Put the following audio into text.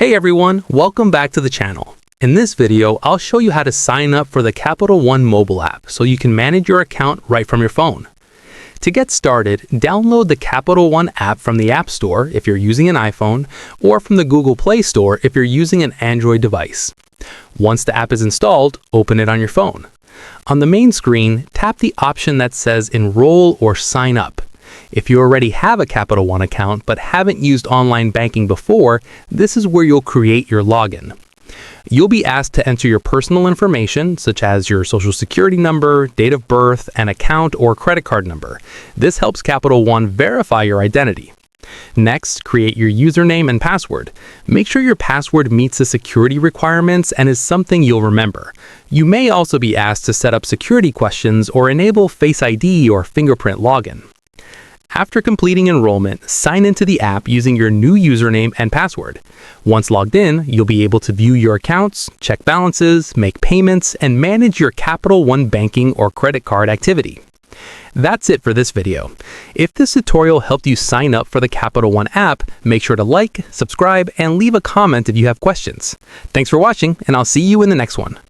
Hey everyone, welcome back to the channel. In this video, I'll show you how to sign up for the Capital One mobile app so you can manage your account right from your phone. To get started, download the Capital One app from the App Store if you're using an iPhone, or from the Google Play Store if you're using an Android device. Once the app is installed, open it on your phone. On the main screen, tap the option that says Enroll or Sign Up. If you already have a Capital One account but haven't used online banking before, this is where you'll create your login. You'll be asked to enter your personal information, such as your social security number, date of birth, and account or credit card number. This helps Capital One verify your identity. Next, create your username and password. Make sure your password meets the security requirements and is something you'll remember. You may also be asked to set up security questions or enable Face ID or fingerprint login. After completing enrollment, sign into the app using your new username and password. Once logged in, you'll be able to view your accounts, check balances, make payments, and manage your Capital One banking or credit card activity. That's it for this video. If this tutorial helped you sign up for the Capital One app, make sure to like, subscribe, and leave a comment if you have questions. Thanks for watching, and I'll see you in the next one.